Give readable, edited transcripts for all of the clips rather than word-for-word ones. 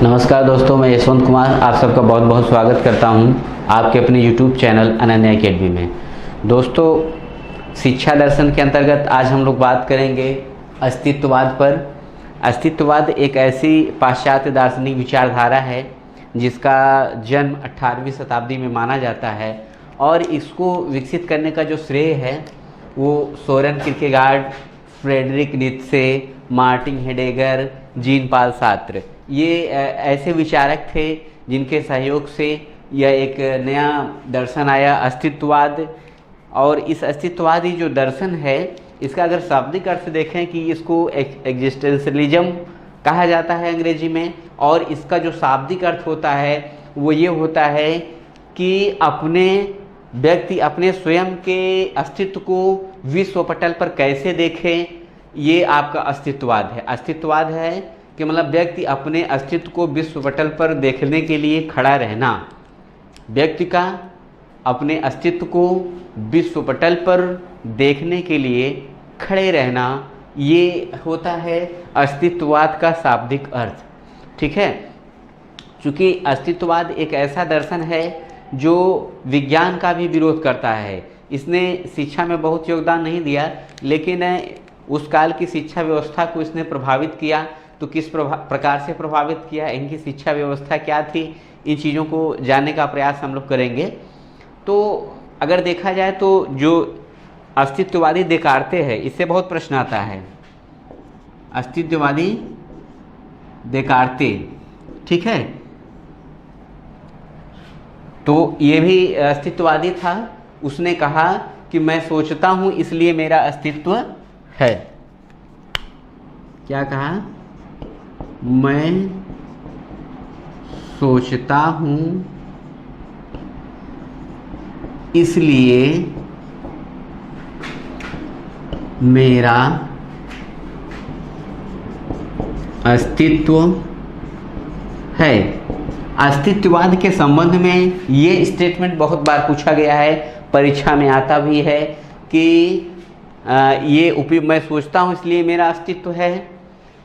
नमस्कार दोस्तों, मैं यशवंत कुमार आप सबका बहुत बहुत स्वागत करता हूं आपके अपने YouTube चैनल अनन्या अकेडमी में। दोस्तों, शिक्षा दर्शन के अंतर्गत आज हम लोग बात करेंगे अस्तित्ववाद पर। अस्तित्ववाद एक ऐसी पाश्चात्य दार्शनिक विचारधारा है जिसका जन्म 18वीं शताब्दी में माना जाता है और इसको विकसित करने का जो श्रेय है वो Soren Kierkegaard, Friedrich Nietzsche, Martin Heidegger, Jean Paul Sartre ये ऐसे विचारक थे जिनके सहयोग से यह एक नया दर्शन आया अस्तित्ववाद। और इस अस्तित्ववादी जो दर्शन है इसका अगर शाब्दिक अर्थ देखें कि इसको एग्जिस्टेंशलिज्म कहा जाता है अंग्रेजी में, और इसका जो शाब्दिक अर्थ होता है वो ये होता है कि व्यक्ति अपने स्वयं के अस्तित्व को विश्व पटल पर कैसे देखे, ये आपका अस्तित्ववाद है। अस्तित्ववाद है कि मतलब व्यक्ति अपने अस्तित्व को विश्व पटल पर देखने के लिए खड़ा रहना। व्यक्ति का अपने अस्तित्व को विश्व पटल पर देखने के लिए खड़े रहना, ये होता है अस्तित्ववाद का शाब्दिक अर्थ। ठीक है, चूँकि अस्तित्ववाद एक ऐसा दर्शन है जो विज्ञान का भी विरोध करता है। इसने शिक्षा में बहुत योगदान नहीं दिया, लेकिन उस काल की शिक्षा व्यवस्था को इसने प्रभावित किया। तो किस प्रकार से प्रभावित किया, इनकी शिक्षा व्यवस्था क्या थी, इन चीज़ों को जानने का प्रयास हम लोग करेंगे। तो अगर देखा जाए तो जो अस्तित्ववादी देकार्ते हैं, इससे बहुत प्रश्न आता है। अस्तित्ववादी देकार्ते, ठीक है, तो ये भी अस्तित्ववादी था। उसने कहा कि मैं सोचता हूँ इसलिए मेरा अस्तित्व है। क्या कहा? मैं सोचता हूँ इसलिए मेरा अस्तित्व है। अस्तित्ववाद के संबंध में ये स्टेटमेंट बहुत बार पूछा गया है, परीक्षा में आता भी है कि मैं सोचता हूँ इसलिए मेरा अस्तित्व है।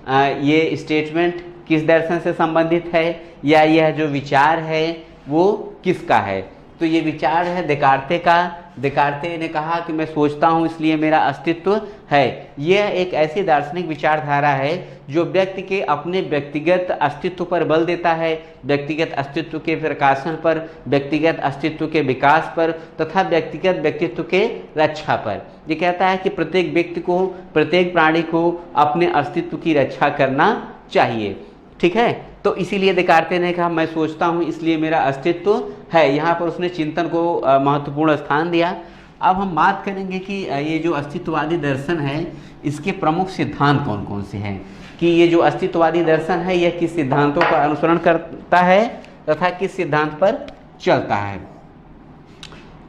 ये स्टेटमेंट किस दर्शन से संबंधित है या यह जो विचार है वो किसका है? तो ये विचार है देकार्ते का। देकार्ते ने कहा कि मैं सोचता हूँ इसलिए मेरा अस्तित्व है। यह एक ऐसी दार्शनिक विचारधारा है जो व्यक्ति के अपने व्यक्तिगत अस्तित्व पर बल देता है, व्यक्तिगत अस्तित्व के प्रकाशन पर, व्यक्तिगत अस्तित्व के विकास पर तथा व्यक्तिगत व्यक्तित्व के रक्षा पर। ये कहता है कि प्रत्येक व्यक्ति को, प्रत्येक प्राणी को अपने अस्तित्व की रक्षा करना चाहिए। ठीक है, तो इसीलिए देकार्ते ने कहा मैं सोचता हूँ इसलिए मेरा अस्तित्व है। यहाँ पर उसने चिंतन को महत्वपूर्ण स्थान दिया। अब हम बात करेंगे कि ये जो अस्तित्ववादी दर्शन है इसके प्रमुख सिद्धांत कौन कौन से हैं, कि ये जो अस्तित्ववादी दर्शन है यह किस सिद्धांतों का अनुसरण करता है तथा किस सिद्धांत पर चलता है।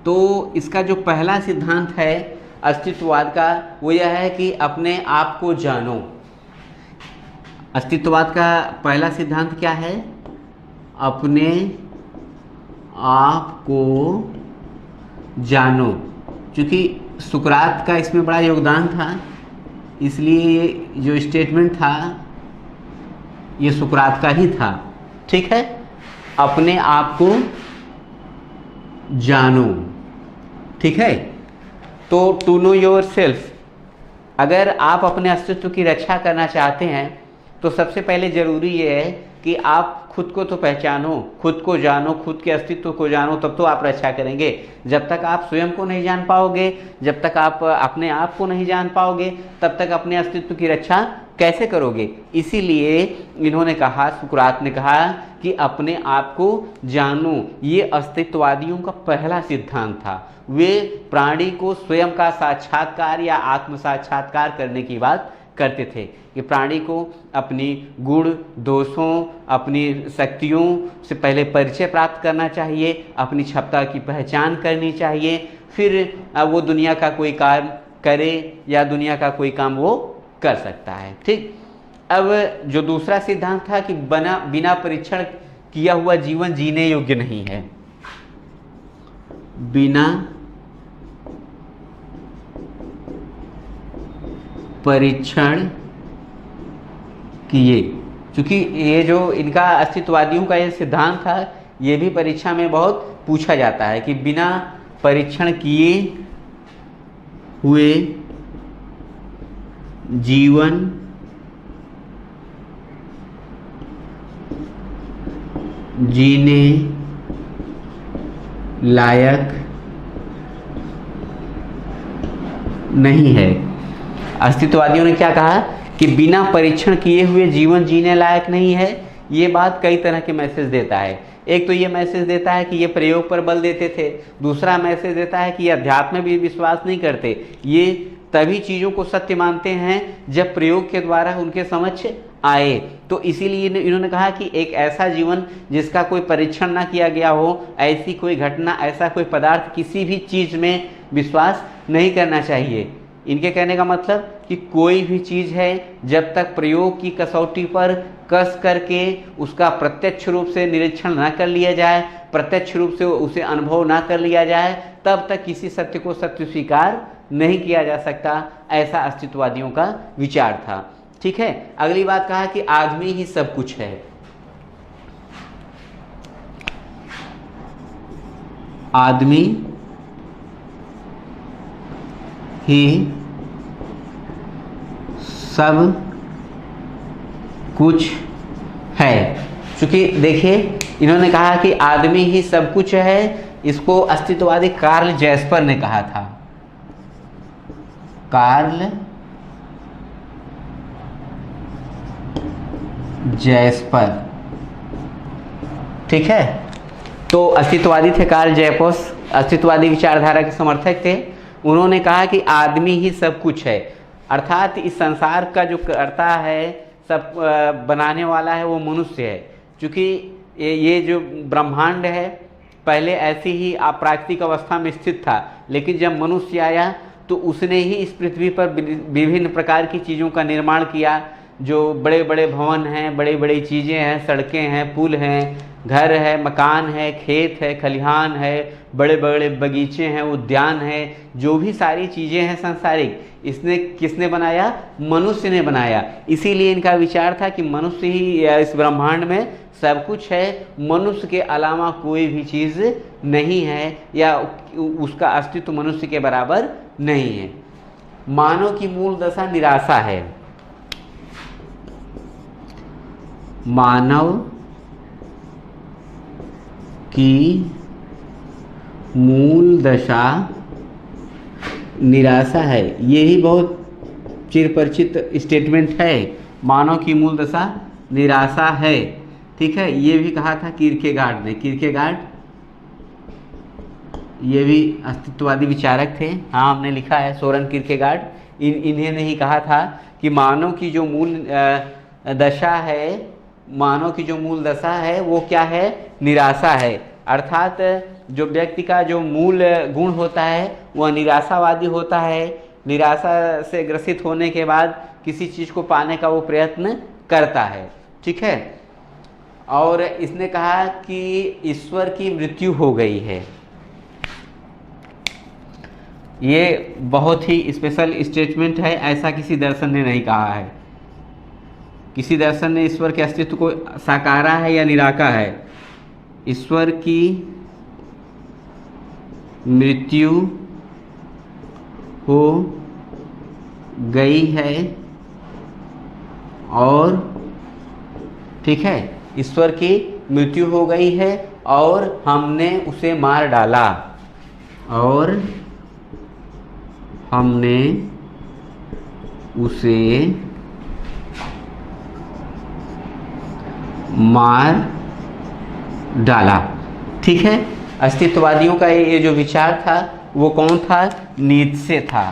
तो इसका जो पहला सिद्धांत है अस्तित्ववाद का वो यह है कि अपने आप को जानो। अस्तित्ववाद का पहला सिद्धांत क्या है? अपने आप को जानो। क्योंकि सुकरात का इसमें बड़ा योगदान था, इसलिए ये जो स्टेटमेंट था ये सुकरात का ही था। ठीक है, अपने आप को जानो। ठीक है, तो टू नो योर सेल्फ, अगर आप अपने अस्तित्व की रक्षा करना चाहते हैं तो सबसे पहले ज़रूरी ये है कि आप खुद को तो पहचानो, खुद को जानो, खुद के अस्तित्व को जानो, तब तो आप रक्षा करेंगे। जब तक आप स्वयं को नहीं जान पाओगे, जब तक आप अपने आप को नहीं जान पाओगे, तब तक अपने अस्तित्व की रक्षा कैसे करोगे? इसीलिए इन्होंने कहा, सुकरात ने कहा कि अपने आप को जानो। ये अस्तित्ववादियों का पहला सिद्धांत था। वे प्राणी को स्वयं का साक्षात्कार या आत्म साक्षात्कार करने की बात करते थे कि प्राणी को अपनी गुण दोषों, अपनी शक्तियों से पहले परिचय प्राप्त करना चाहिए, अपनी क्षमता की पहचान करनी चाहिए, फिर वो दुनिया का कोई काम करे या दुनिया का कोई काम वो कर सकता है। ठीक, अब जो दूसरा सिद्धांत था कि बिना परीक्षण किया हुआ जीवन जीने योग्य नहीं है। बिना परीक्षण किए क्योंकि ये जो इनका अस्तित्ववादियों का ये सिद्धांत था, ये भी परीक्षा में बहुत पूछा जाता है कि बिना परीक्षण किए हुए जीवन जीने लायक नहीं है। अस्तित्ववादियों ने क्या कहा कि बिना परीक्षण किए हुए जीवन जीने लायक नहीं है। ये बात कई तरह के मैसेज देता है। एक तो ये मैसेज देता है कि ये प्रयोग पर बल देते थे, दूसरा मैसेज देता है कि ये अध्यात्म में भी विश्वास नहीं करते, ये तभी चीज़ों को सत्य मानते हैं जब प्रयोग के द्वारा उनके समक्ष आए। तो इसीलिए इन्होंने कहा कि एक ऐसा जीवन जिसका कोई परीक्षण ना किया गया हो, ऐसी कोई घटना, ऐसा कोई पदार्थ, किसी भी चीज़ में विश्वास नहीं करना चाहिए। इनके कहने का मतलब कि कोई भी चीज़ है जब तक प्रयोग की कसौटी पर कस करके उसका प्रत्यक्ष रूप से निरीक्षण ना कर लिया जाए, प्रत्यक्ष रूप से उसे अनुभव ना कर लिया जाए, तब तक किसी सत्य को सत्य स्वीकार नहीं किया जा सकता। ऐसा अस्तित्ववादियों का विचार था। ठीक है, अगली बात कहा कि आदमी ही सब कुछ है। आदमी ही सब कुछ है। क्योंकि देखिए, इन्होंने कहा कि आदमी ही सब कुछ है, इसको अस्तित्ववादी कार्ल जैस्पर ने कहा था। कार्ल जैस्पर, ठीक है। तो अस्तित्ववादी थे कार्ल जैस्पर्स, अस्तित्ववादी विचारधारा के समर्थक थे। उन्होंने कहा कि आदमी ही सब कुछ है, अर्थात इस संसार का जो कर्ता है, सब बनाने वाला है, वो मनुष्य है। क्योंकि ये जो ब्रह्मांड है पहले ऐसी ही अप्राकृतिक अवस्था में स्थित था, लेकिन जब मनुष्य आया तो उसने ही इस पृथ्वी पर विभिन्न प्रकार की चीज़ों का निर्माण किया। जो बड़े बड़े भवन हैं, बड़ी बड़ी चीज़ें हैं, सड़कें हैं, पुल हैं, घर है, मकान है, खेत है, खलिहान है, बड़े बड़े बगीचे हैं, उद्यान है, जो भी सारी चीज़ें हैं सांसारिक, इसने किसने बनाया? मनुष्य ने बनाया। इसीलिए इनका विचार था कि मनुष्य ही इस ब्रह्मांड में सब कुछ है, मनुष्य के अलावा कोई भी चीज़ नहीं है, या उसका अस्तित्व मनुष्य के बराबर नहीं है। मानव की मूल दशा निराशा है। मानव की मूल दशा निराशा है। यही बहुत चिरपरिचित स्टेटमेंट है, मानव की मूल दशा निराशा है। ठीक है, ये भी कहा था किरकेगार्ड ने। किरकेगार्ड ये भी अस्तित्ववादी विचारक थे। हाँ, हमने लिखा है सोरेन किरकेगार्ड। इन्हें ने ही कहा था कि मानव की जो मूल दशा है, मानव की जो मूल दशा है वो क्या है? निराशा है। अर्थात जो व्यक्ति का जो मूल गुण होता है वह निराशावादी होता है। निराशा से ग्रसित होने के बाद किसी चीज़ को पाने का वो प्रयत्न करता है। ठीक है, और इसने कहा कि ईश्वर की मृत्यु हो गई है। ये बहुत ही स्पेशल स्टेटमेंट है, ऐसा किसी दर्शन ने नहीं कहा है। किसी दर्शन ने ईश्वर के अस्तित्व को साकारा है या निराका है। ईश्वर की मृत्यु हो गई है और, ठीक है, ईश्वर की मृत्यु हो गई है और हमने उसे मार डाला, और हमने उसे मार डाला। ठीक है, अस्तित्ववादियों का ये जो विचार था वो कौन था? नीत्शे था।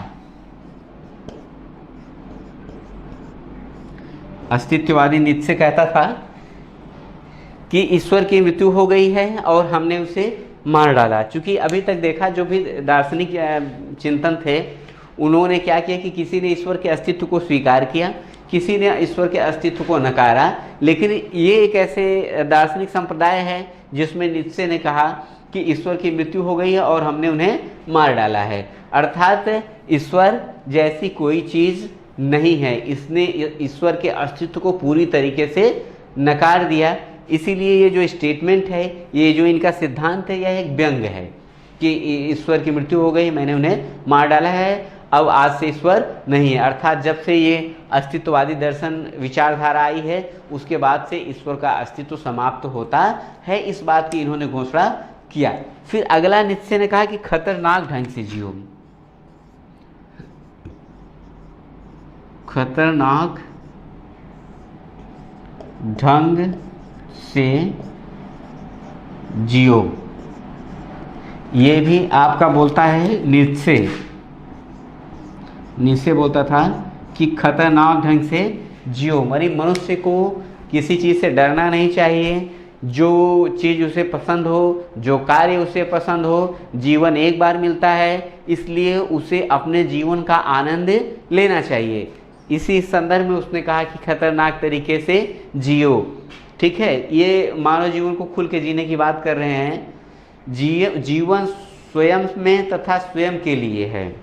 अस्तित्ववादी नीत्शे कहता था कि ईश्वर की मृत्यु हो गई है और हमने उसे मार डाला। क्योंकि अभी तक देखा, जो भी दार्शनिक चिंतन थे उन्होंने क्या किया कि किसी ने ईश्वर के अस्तित्व को स्वीकार किया, किसी ने ईश्वर के अस्तित्व को नकारा। लेकिन ये एक ऐसे दार्शनिक संप्रदाय है जिसमें नीत्शे ने कहा कि ईश्वर की मृत्यु हो गई है और हमने उन्हें मार डाला है। अर्थात ईश्वर जैसी कोई चीज़ नहीं है, इसने ईश्वर के अस्तित्व को पूरी तरीके से नकार दिया। इसीलिए ये जो स्टेटमेंट है, ये जो इनका सिद्धांत है, यह एक व्यंग है कि ईश्वर की मृत्यु हो गई, मैंने उन्हें मार डाला है, अब आज से ईश्वर नहीं है। अर्थात जब से ये अस्तित्ववादी दर्शन विचारधारा आई है, उसके बाद से ईश्वर का अस्तित्व समाप्त होता है, इस बात की इन्होंने घोषणा किया। फिर अगला नीत्शे ने कहा कि खतरनाक ढंग से जियो, खतरनाक ढंग से जियो। ये भी आपका बोलता है नीत्शे। नीत्शे बोलता था कि खतरनाक ढंग से जियो, मानी मनुष्य को किसी चीज़ से डरना नहीं चाहिए, जो चीज़ उसे पसंद हो, जो कार्य उसे पसंद हो, जीवन एक बार मिलता है, इसलिए उसे अपने जीवन का आनंद लेना चाहिए। इसी संदर्भ में उसने कहा कि खतरनाक तरीके से जियो। ठीक है, ये मानव जीवन को खुल के जीने की बात कर रहे हैं। जीवन स्वयं में तथा स्वयं के लिए है।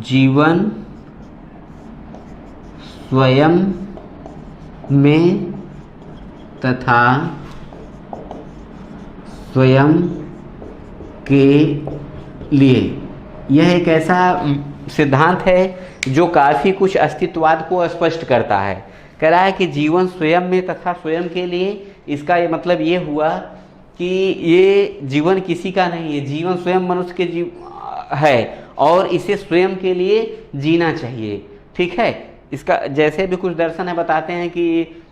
जीवन स्वयं में तथा स्वयं के लिए, यह एक ऐसा सिद्धांत है जो काफ़ी कुछ अस्तित्ववाद को स्पष्ट करता है। कह रहा है कि जीवन स्वयं में तथा स्वयं के लिए, इसका ये मतलब ये हुआ कि ये जीवन किसी का नहीं है, जीवन स्वयं मनुष्य के है और इसे स्वयं के लिए जीना चाहिए। ठीक है, इसका जैसे भी कुछ दर्शन है बताते हैं कि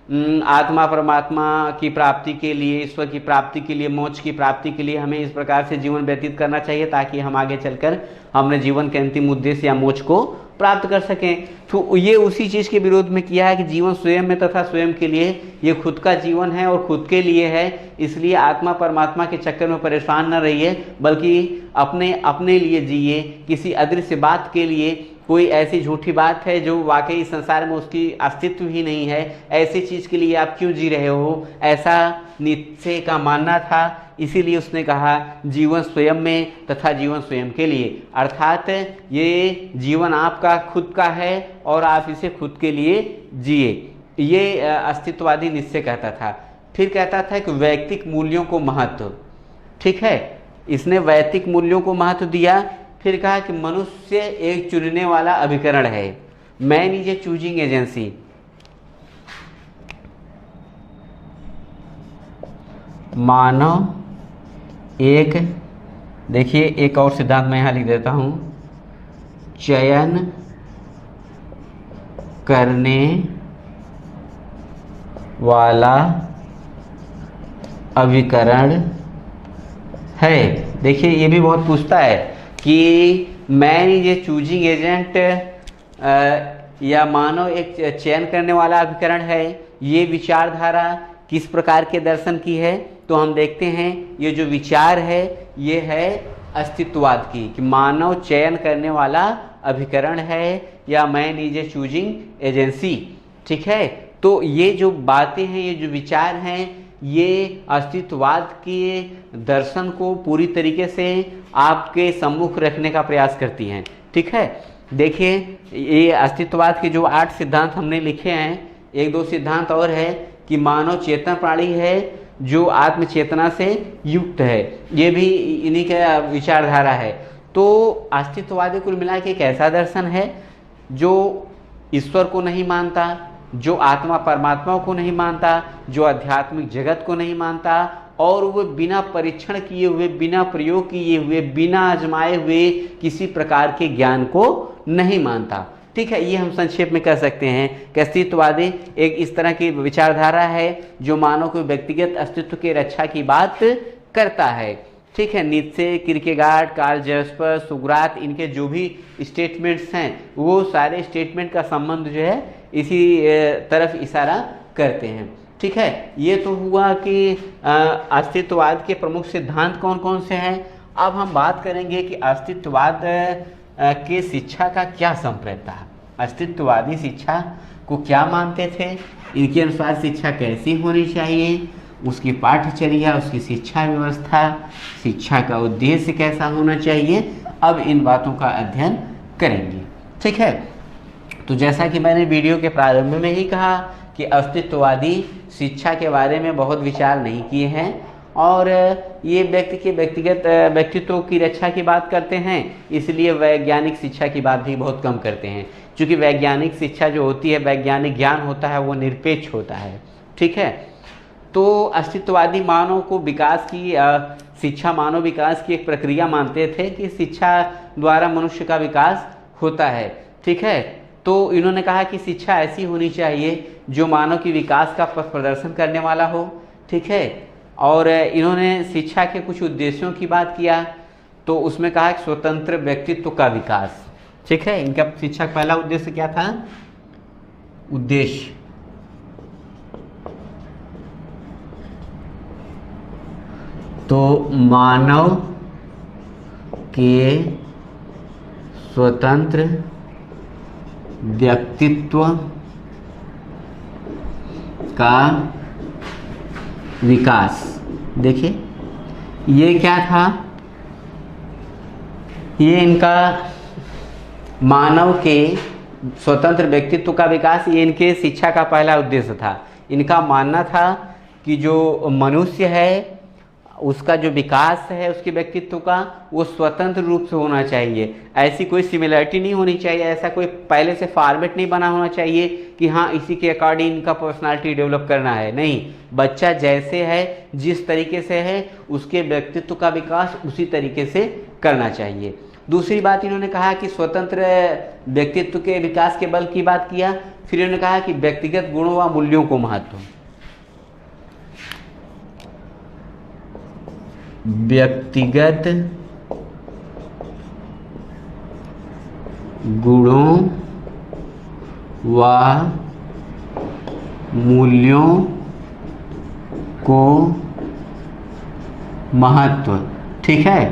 आत्मा परमात्मा की प्राप्ति के लिए, ईश्वर की प्राप्ति के लिए, मोक्ष की प्राप्ति के लिए हमें इस प्रकार से जीवन व्यतीत करना चाहिए ताकि हम आगे चलकर हमने जीवन के अंतिम उद्देश्य या मोक्ष को प्राप्त कर सकें। तो ये उसी चीज़ के विरोध में किया है कि जीवन स्वयं में तथा स्वयं के लिए, ये खुद का जीवन है और खुद के लिए है, इसलिए आत्मा परमात्मा के चक्कर में परेशान न रहिए, बल्कि अपने लिए जिए। किसी अदृश्य बात के लिए, कोई ऐसी झूठी बात है जो वाकई संसार में उसकी अस्तित्व ही नहीं है, ऐसी चीज़ के लिए आप क्यों जी रहे हो, ऐसा नीत्शे का मानना था। इसीलिए उसने कहा जीवन स्वयं में तथा जीवन स्वयं के लिए, अर्थात ये जीवन आपका खुद का है और आप इसे खुद के लिए जिए। ये अस्तित्ववादी नीत्शे कहता था। फिर कहता था कि वैयक्तिक मूल्यों को महत्व। ठीक है, इसने वैयक्तिक मूल्यों को महत्व दिया। फिर कहा कि मनुष्य एक चुनने वाला अभिकरण है, man is a choosing agency. मानव एक, देखिए एक और सिद्धांत मैं यहाँ लिख देता हूँ, चयन करने वाला अभिकरण है। देखिए ये भी बहुत पूछता है कि man is a choosing agent, या मानव एक चयन करने वाला अभिकरण है। ये विचारधारा किस प्रकार के दर्शन की है? तो हम देखते हैं ये जो विचार है ये है अस्तित्ववाद की, कि मानव चयन करने वाला अभिकरण है या man is a choosing agency. ठीक है, तो ये जो बातें हैं, ये जो विचार हैं, ये अस्तित्ववाद के दर्शन को पूरी तरीके से आपके सम्मुख रखने का प्रयास करती हैं। ठीक है, देखिए ये अस्तित्ववाद के जो 8 सिद्धांत हमने लिखे हैं, 1-2 सिद्धांत और है कि मानव चेतन प्राणी है जो आत्म चेतना से युक्त है, ये भी इन्हीं का विचारधारा है। तो अस्तित्ववादी कुल मिला के एक ऐसा दर्शन है जो ईश्वर को नहीं मानता, जो आत्मा परमात्मा को नहीं मानता, जो आध्यात्मिक जगत को नहीं मानता, और वो बिना परीक्षण किए हुए, बिना प्रयोग किए हुए, बिना आजमाए हुए किसी प्रकार के ज्ञान को नहीं मानता। ठीक है, ये हम संक्षेप में कह सकते हैं कि अस्तित्ववादी एक इस तरह की विचारधारा है जो मानव के व्यक्तिगत अस्तित्व की रक्षा की बात करता है। ठीक है, नीत्शे, किरकेगार्ड, कार्ल जस्पर, सुकरात, इनके जो भी स्टेटमेंट्स हैं वो सारे स्टेटमेंट का संबंध जो है इसी तरफ इशारा करते हैं। ठीक है, ये तो हुआ कि अस्तित्ववाद के प्रमुख सिद्धांत कौन कौन से हैं। अब हम बात करेंगे कि अस्तित्ववाद के शिक्षा का क्या संप्रदाय था, अस्तित्ववादी शिक्षा को क्या मानते थे, इनके अनुसार शिक्षा कैसी होनी चाहिए, उसकी पाठ्यचर्या, उसकी शिक्षा व्यवस्था, शिक्षा का उद्देश्य कैसा होना चाहिए। अब इन बातों का अध्ययन करेंगे। ठीक है, तो जैसा कि मैंने वीडियो के प्रारंभ में ही कहा कि अस्तित्ववादी शिक्षा के बारे में बहुत विचार नहीं किए हैं और ये व्यक्ति के व्यक्तिगत व्यक्तित्व की रक्षा की बात करते हैं, इसलिए वैज्ञानिक शिक्षा की बात भी बहुत कम करते हैं। क्योंकि वैज्ञानिक शिक्षा जो होती है, वैज्ञानिक ज्ञान होता है, वो निरपेक्ष होता है। ठीक है, तो अस्तित्ववादी मानव को विकास की शिक्षा मानव विकास की एक प्रक्रिया मानते थे कि शिक्षा द्वारा मनुष्य का विकास होता है। ठीक है, तो इन्होंने कहा कि शिक्षा ऐसी होनी चाहिए जो मानव की विकास का पथ प्रदर्शन करने वाला हो। ठीक है, और इन्होंने शिक्षा के कुछ उद्देश्यों की बात किया, तो उसमें कहा कि स्वतंत्र व्यक्तित्व का विकास। ठीक है, इनका शिक्षा का पहला उद्देश्य क्या था? उद्देश्य तो मानव के स्वतंत्र व्यक्तित्व का विकास। देखिए ये क्या था, ये इनका मानव के स्वतंत्र व्यक्तित्व का विकास, ये इनके शिक्षा का पहला उद्देश्य था। इनका मानना था कि जो मनुष्य है उसका जो विकास है उसके व्यक्तित्व का, वो स्वतंत्र रूप से होना चाहिए। ऐसी कोई सिमिलरिटी नहीं होनी चाहिए, ऐसा कोई पहले से फॉर्मेट नहीं बना होना चाहिए कि हाँ इसी के अकॉर्डिंग इनका पर्सनालिटी डेवलप करना है। नहीं, बच्चा जैसे है, जिस तरीके से है, उसके व्यक्तित्व का विकास उसी तरीके से करना चाहिए। दूसरी बात इन्होंने कहा कि स्वतंत्र व्यक्तित्व के विकास के बल की बात किया। फिर इन्होंने कहा कि व्यक्तिगत गुणों व मूल्यों को महत्व, व्यक्तिगत गुणों व मूल्यों को महत्व। ठीक है,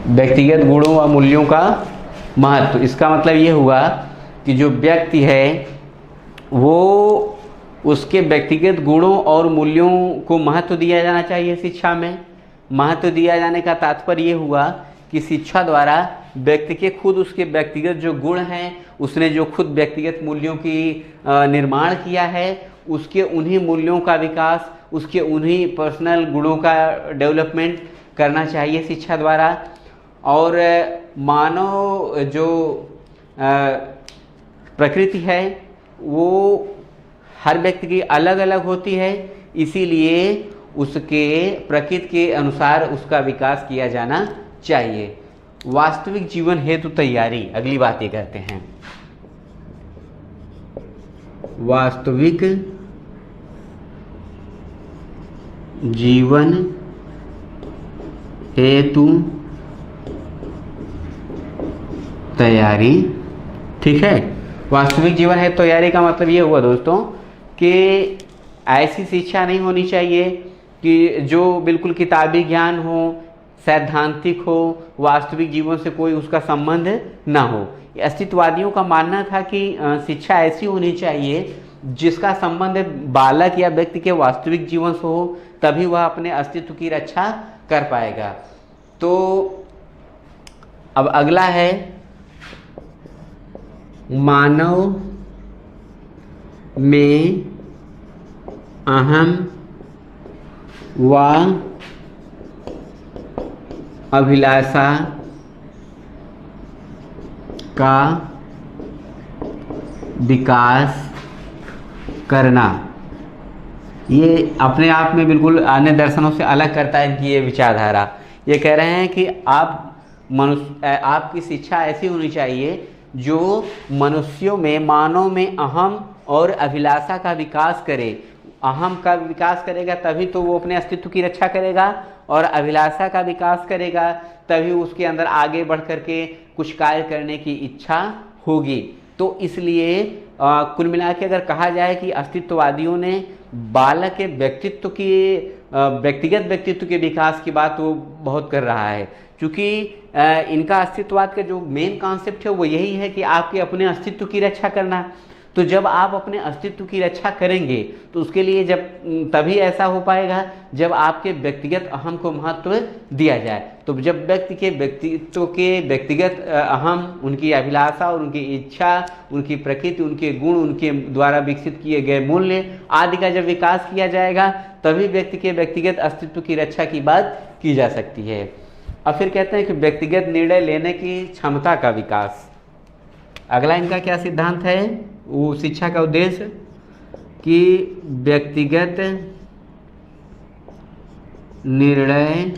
व्यक्तिगत गुणों व मूल्यों का महत्व, इसका मतलब ये हुआ कि जो व्यक्ति है वो उसके व्यक्तिगत गुणों और मूल्यों को महत्व दिया जाना चाहिए। शिक्षा में महत्व दिया जाने का तात्पर्य ये हुआ कि शिक्षा द्वारा व्यक्ति के खुद उसके व्यक्तिगत जो गुण हैं, उसने जो खुद व्यक्तिगत मूल्यों की निर्माण किया है, उसके उन्हीं मूल्यों का विकास, उसके उन्हीं पर्सनल गुणों का डेवलपमेंट करना चाहिए शिक्षा द्वारा। और मानव जो प्रकृति है वो हर व्यक्ति की अलग अलग होती है, इसीलिए उसके प्रकृति के अनुसार उसका विकास किया जाना चाहिए। वास्तविक जीवन हेतु तैयारी, अगली बात ये करते हैं, वास्तविक जीवन हेतु तैयारी। ठीक है, वास्तविक जीवन हेतु तैयारी का मतलब ये हुआ दोस्तों कि ऐसी शिक्षा नहीं होनी चाहिए कि जो बिल्कुल किताबी ज्ञान हो, सैद्धांतिक हो, वास्तविक जीवन से कोई उसका संबंध ना हो। अस्तित्ववादियों का मानना था कि शिक्षा ऐसी होनी चाहिए जिसका संबंध बालक या व्यक्ति के वास्तविक जीवन से हो, तभी वह अपने अस्तित्व की रक्षा कर पाएगा। तो अब अगला है मानव में अहम व अभिलाषा का विकास करना। ये अपने आप में बिल्कुल अन्य दर्शनों से अलग करता है इनकी ये विचारधारा। ये कह रहे हैं कि आपकी शिक्षा ऐसी होनी चाहिए जो मनुष्यों में, मानव में अहम और अभिलाषा का विकास करे। अहम का विकास करेगा तभी तो वो अपने अस्तित्व की रक्षा करेगा, और अभिलाषा का विकास करेगा तभी उसके अंदर आगे बढ़ करके कुछ कार्य करने की इच्छा होगी। तो इसलिए कुल मिला के अगर कहा जाए कि अस्तित्ववादियों ने बालक के व्यक्तित्व की, व्यक्तिगत व्यक्तित्व के विकास की बात वो बहुत कर रहा है, क्योंकि इनका अस्तित्ववाद का जो मेन कॉन्सेप्ट है वो यही है कि आपके अपने अस्तित्व की रक्षा करना। तो जब आप अपने अस्तित्व की रक्षा करेंगे तो उसके लिए जब तभी ऐसा हो पाएगा जब आपके व्यक्तिगत अहम को महत्व दिया जाए। तो तो जब व्यक्ति के व्यक्तित्व के व्यक्तिगत अहम, उनकी अभिलाषा और उनकी इच्छा, उनकी प्रकृति, उनके गुण, उनके द्वारा विकसित किए गए मूल्य आदि का जब विकास किया जाएगा तभी व्यक्ति के व्यक्तिगत अस्तित्व की रक्षा की बात की जा सकती है। अब फिर कहते हैं कि व्यक्तिगत निर्णय लेने की क्षमता का विकास। अगला इनका क्या सिद्धांत है, वो शिक्षा का उद्देश्य कि व्यक्तिगत निर्णय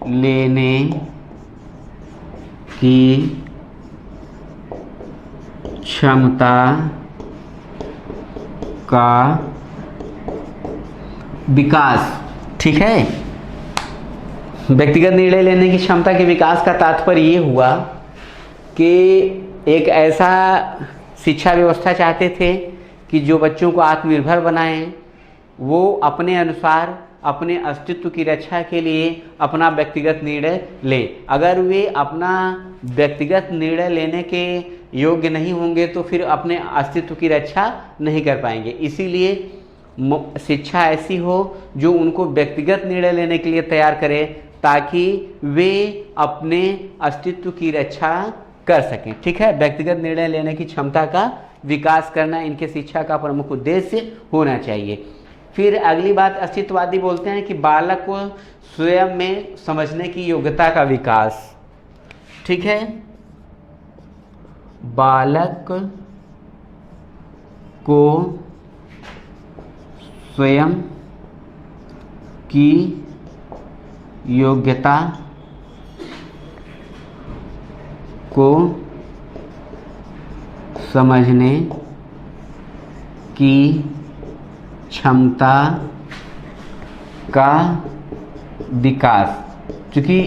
लेने की क्षमता का विकास। ठीक है, व्यक्तिगत निर्णय लेने की क्षमता के विकास का तात्पर्य ये हुआ कि एक ऐसा शिक्षा व्यवस्था चाहते थे कि जो बच्चों को आत्मनिर्भर बनाएं, वो अपने अनुसार अपने अस्तित्व की रक्षा के लिए अपना व्यक्तिगत निर्णय लें। अगर वे अपना व्यक्तिगत निर्णय लेने के योग्य नहीं होंगे तो फिर अपने अस्तित्व की रक्षा नहीं कर पाएंगे। इसीलिए शिक्षा ऐसी हो जो उनको व्यक्तिगत निर्णय लेने के लिए तैयार करे ताकि वे अपने अस्तित्व की रक्षा कर सकें। ठीक है, व्यक्तिगत निर्णय लेने की क्षमता का विकास करना इनके शिक्षा का प्रमुख उद्देश्य होना चाहिए। फिर अगली बात अस्तित्ववादी बोलते हैं कि बालक को स्वयं में समझने की योग्यता का विकास। ठीक है, बालक को स्वयं की योग्यता को समझने की क्षमता का विकास। क्योंकि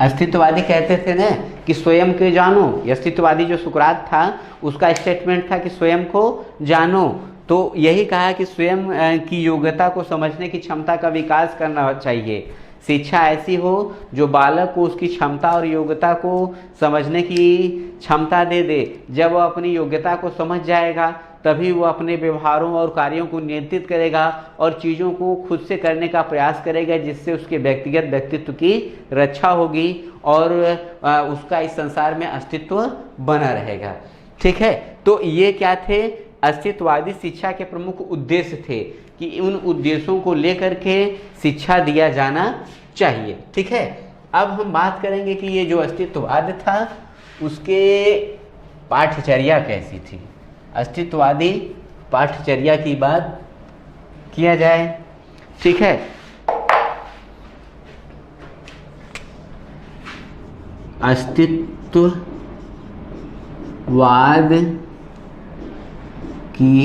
अस्तित्ववादी कहते थे ना कि स्वयं को जानो, अस्तित्ववादी जो सुकरात था उसका स्टेटमेंट था कि स्वयं को जानो। तो यही कहा कि स्वयं की योग्यता को समझने की क्षमता का विकास करना चाहिए। शिक्षा ऐसी हो जो बालक को उसकी क्षमता और योग्यता को समझने की क्षमता दे दे। जब वह अपनी योग्यता को समझ जाएगा तभी वो अपने व्यवहारों और कार्यों को नियंत्रित करेगा और चीज़ों को खुद से करने का प्रयास करेगा, जिससे उसके व्यक्तिगत व्यक्तित्व की रक्षा होगी और उसका इस संसार में अस्तित्व बना रहेगा। ठीक है, तो ये क्या थे, अस्तित्ववादी शिक्षा के प्रमुख उद्देश्य थे कि उन उद्देश्यों को लेकर के शिक्षा दिया जाना चाहिए। ठीक है, अब हम बात करेंगे कि ये जो अस्तित्ववाद था उसके पाठ्यचर्या कैसी थी। अस्तित्ववादी पाठ्यचर्या की बात किया जाए। ठीक है, अस्तित्ववाद की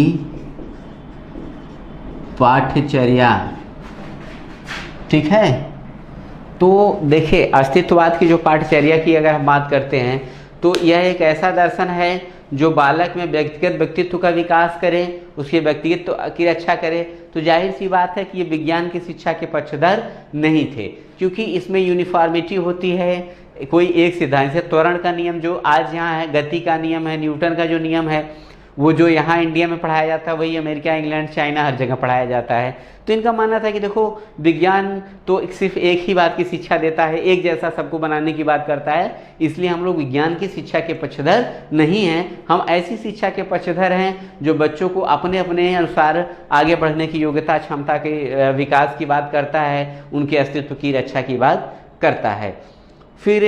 पाठ्यचर्या। ठीक है, तो देखिए अस्तित्ववाद की जो पाठ्यचर्या की अगर हम बात करते हैं तो यह एक ऐसा दर्शन है जो बालक में व्यक्तिगत व्यक्तित्व का विकास करे, उसके व्यक्तित्व की रक्षा करे। तो जाहिर सी बात है कि ये विज्ञान की शिक्षा के पक्षधर नहीं थे, क्योंकि इसमें यूनिफॉर्मिटी होती है। कोई एक सिद्धांत से त्वरण का नियम जो आज यहाँ है, गति का नियम है, न्यूटन का जो नियम है वो जो यहाँ इंडिया में पढ़ाया जाता है वही अमेरिका, इंग्लैंड, चाइना हर जगह पढ़ाया जाता है। तो इनका मानना था कि देखो विज्ञान तो सिर्फ एक ही बात की शिक्षा देता है, एक जैसा सबको बनाने की बात करता है, इसलिए हम लोग विज्ञान की शिक्षा के पक्षधर नहीं हैं। हम ऐसी शिक्षा के पक्षधर हैं जो बच्चों को अपने अपने अनुसार आगे बढ़ने की योग्यता, क्षमता के विकास की बात करता है, उनके अस्तित्व की रक्षा की बात करता है। फिर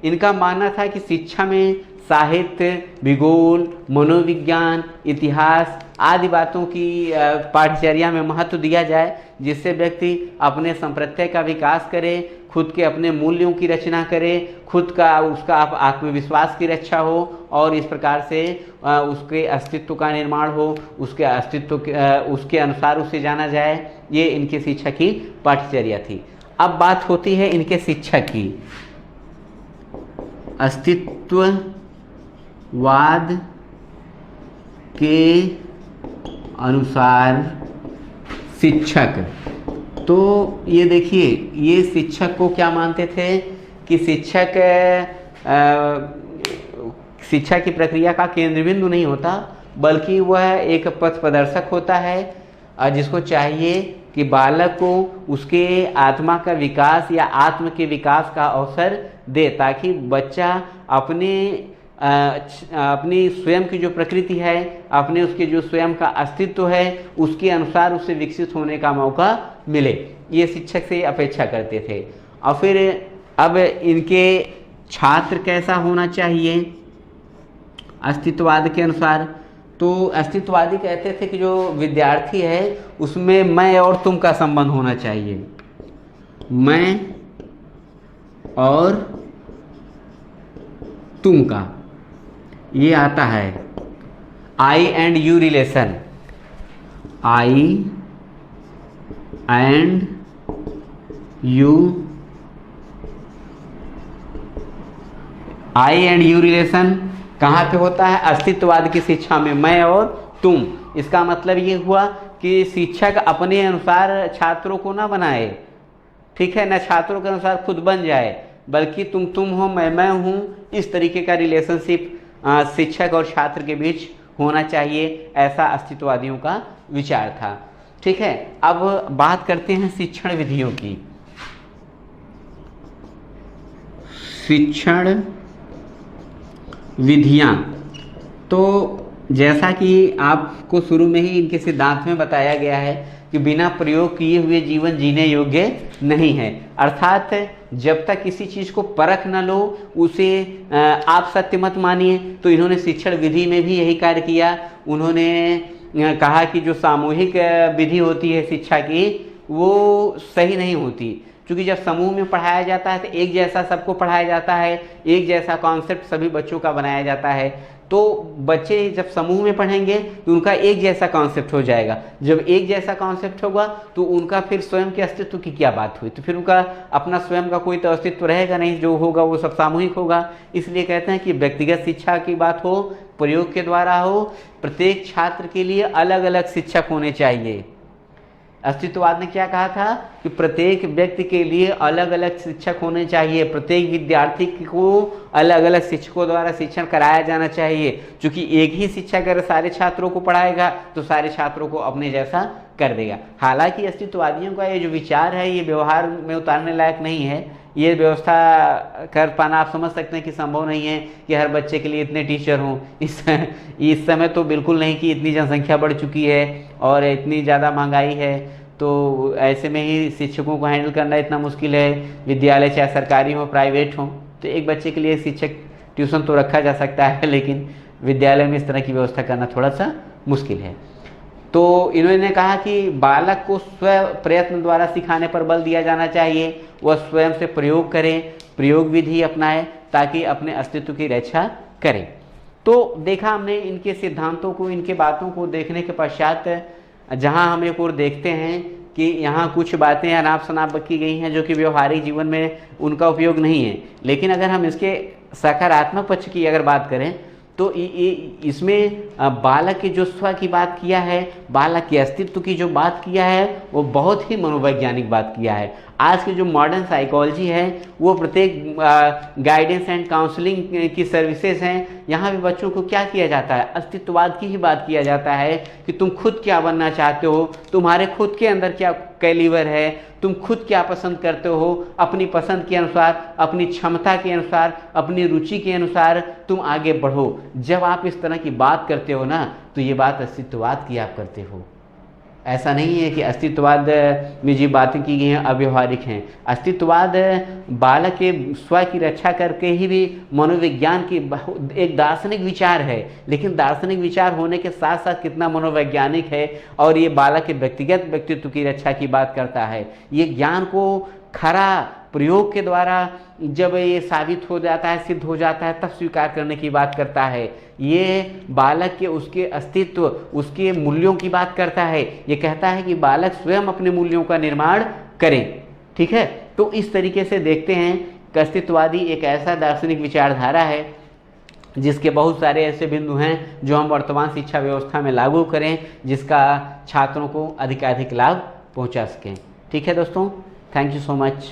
इनका मानना था कि शिक्षा में साहित्य, भूगोल, मनोविज्ञान, इतिहास आदि बातों की पाठ्यचर्या में महत्व दिया जाए, जिससे व्यक्ति अपने संप्रत्यय का विकास करे, खुद के अपने मूल्यों की रचना करे, खुद का उसका आत्मविश्वास की रक्षा हो और इस प्रकार से उसके अस्तित्व का निर्माण हो, उसके अस्तित्व उसके अनुसार उसे जाना जाए। ये इनके शिक्षा की पाठ्यचर्या थी। अब बात होती है इनके शिक्षा की। अस्तित्ववाद के अनुसार शिक्षक, तो ये देखिए ये शिक्षक को क्या मानते थे कि शिक्षक शिक्षा की प्रक्रिया का केंद्र बिंदु नहीं होता, बल्कि वह एक पथ प्रदर्शक होता है। और जिसको चाहिए कि बालक को उसके आत्मा का विकास या आत्म के विकास का अवसर दे, ताकि बच्चा अपनी स्वयं की जो प्रकृति है, अपने उसके जो स्वयं का अस्तित्व है, उसके अनुसार उसे विकसित होने का मौका मिले। ये शिक्षक से अपेक्षा करते थे। और फिर अब इनके छात्र कैसा होना चाहिए अस्तित्ववाद के अनुसार? तो अस्तित्ववादी कहते थे कि जो विद्यार्थी है उसमें मैं और तुम का संबंध होना चाहिए। मैं और तुम का ये आता है I and you relation. I and you, I and you relation कहाँ पे होता है? अस्तित्ववाद की शिक्षा में, मैं और तुम। इसका मतलब ये हुआ कि शिक्षक अपने अनुसार छात्रों को ना बनाए, ठीक है, ना छात्रों के अनुसार खुद बन जाए, बल्कि तुम हो, मैं हूँ, इस तरीके का रिलेशनशिप शिक्षक और छात्र के बीच होना चाहिए। ऐसा अस्तित्ववादियों का विचार था। ठीक है, अब बात करते हैं शिक्षण विधियों की। शिक्षण विधियाँ, तो जैसा कि आपको शुरू में ही इनके सिद्धांत में बताया गया है कि बिना प्रयोग किए हुए जीवन जीने योग्य नहीं है। अर्थात जब तक किसी चीज़ को परख न लो उसे आप सत्य मत मानिए। तो इन्होंने शिक्षण विधि में भी यही कार्य किया। उन्होंने कहा कि जो सामूहिक विधि होती है शिक्षा की वो सही नहीं होती, क्योंकि जब समूह में पढ़ाया जाता है तो एक जैसा सबको पढ़ाया जाता है, एक जैसा कॉन्सेप्ट सभी बच्चों का बनाया जाता है। तो बच्चे जब समूह में पढ़ेंगे तो उनका एक जैसा कॉन्सेप्ट हो जाएगा। जब एक जैसा कॉन्सेप्ट होगा तो उनका फिर स्वयं के अस्तित्व की क्या बात हुई? तो फिर उनका अपना स्वयं का कोई तो अस्तित्व रहेगा नहीं, जो होगा वो सब सामूहिक होगा। इसलिए कहते हैं कि व्यक्तिगत शिक्षा की बात हो, प्रयोग के द्वारा हो, प्रत्येक छात्र के लिए अलग अलग शिक्षक होने चाहिए। अस्तित्ववाद ने क्या कहा था कि प्रत्येक व्यक्ति के लिए अलग अलग शिक्षक होने चाहिए, प्रत्येक विद्यार्थी को अलग अलग शिक्षकों द्वारा शिक्षण कराया जाना चाहिए। क्योंकि एक ही शिक्षक अगर सारे छात्रों को पढ़ाएगा तो सारे छात्रों को अपने जैसा कर देगा। हालांकि अस्तित्ववादियों का ये जो विचार है ये व्यवहार में उतारने लायक नहीं है। ये व्यवस्था कर पाना आप समझ सकते हैं कि संभव नहीं है कि हर बच्चे के लिए इतने टीचर हों। इस समय तो बिल्कुल नहीं कि इतनी जनसंख्या बढ़ चुकी है और इतनी ज़्यादा महंगाई है, तो ऐसे में ही शिक्षकों को हैंडल करना इतना मुश्किल है। विद्यालय चाहे सरकारी हो प्राइवेट हो, तो एक बच्चे के लिए शिक्षक ट्यूशन तो रखा जा सकता है, लेकिन विद्यालय में इस तरह की व्यवस्था करना थोड़ा सा मुश्किल है। तो इन्होंने कहा कि बालक को स्वयं प्रयत्न द्वारा सिखाने पर बल दिया जाना चाहिए। वह स्वयं से प्रयोग करें, प्रयोग विधि अपनाएं ताकि अपने अस्तित्व की रक्षा करें। तो देखा हमने इनके सिद्धांतों को, इनके बातों को देखने के पश्चात जहां हम एक और देखते हैं कि यहाँ कुछ बातें अनाप शनाप की गई हैं जो कि व्यवहारिक जीवन में उनका उपयोग नहीं है। लेकिन अगर हम इसके सकारात्मक पक्ष की अगर बात करें तो इसमें बालक के जो स्व की बात किया है, बालक के अस्तित्व की जो बात किया है, वो बहुत ही मनोवैज्ञानिक बात किया है। आज की जो मॉडर्न साइकोलॉजी है वो प्रत्येक गाइडेंस एंड काउंसलिंग की सर्विसेज हैं, यहाँ भी बच्चों को क्या किया जाता है? अस्तित्ववाद की ही बात किया जाता है कि तुम खुद क्या बनना चाहते हो, तुम्हारे खुद के अंदर क्या कैलिबर है, तुम खुद क्या पसंद करते हो, अपनी पसंद के अनुसार, अपनी क्षमता के अनुसार, अपनी रुचि के अनुसार तुम आगे बढ़ो। जब आप इस तरह की बात करते हो ना, तो ये बात अस्तित्ववाद की आप करते हो। ऐसा नहीं है कि अस्तित्ववाद में जो बातें की गई हैं अव्यवहारिक हैं। अस्तित्ववाद बालक के स्व की रक्षा करके ही भी मनोविज्ञान की एक दार्शनिक विचार है, लेकिन दार्शनिक विचार होने के साथ साथ कितना मनोवैज्ञानिक है, और ये बालक के व्यक्तिगत व्यक्तित्व की रक्षा की बात करता है। ये ज्ञान को खरा प्रयोग के द्वारा जब ये साबित हो जाता है, सिद्ध हो जाता है, तब स्वीकार करने की बात करता है। ये बालक के उसके अस्तित्व, उसके मूल्यों की बात करता है। ये कहता है कि बालक स्वयं अपने मूल्यों का निर्माण करें। ठीक है, तो इस तरीके से देखते हैं कि अस्तित्ववादी एक ऐसा दार्शनिक विचारधारा है जिसके बहुत सारे ऐसे बिंदु हैं जो हम वर्तमान शिक्षा व्यवस्था में लागू करें, जिसका छात्रों को अधिकाधिक लाभ पहुंचा सकें। ठीक है दोस्तों, थैंक यू सो मच।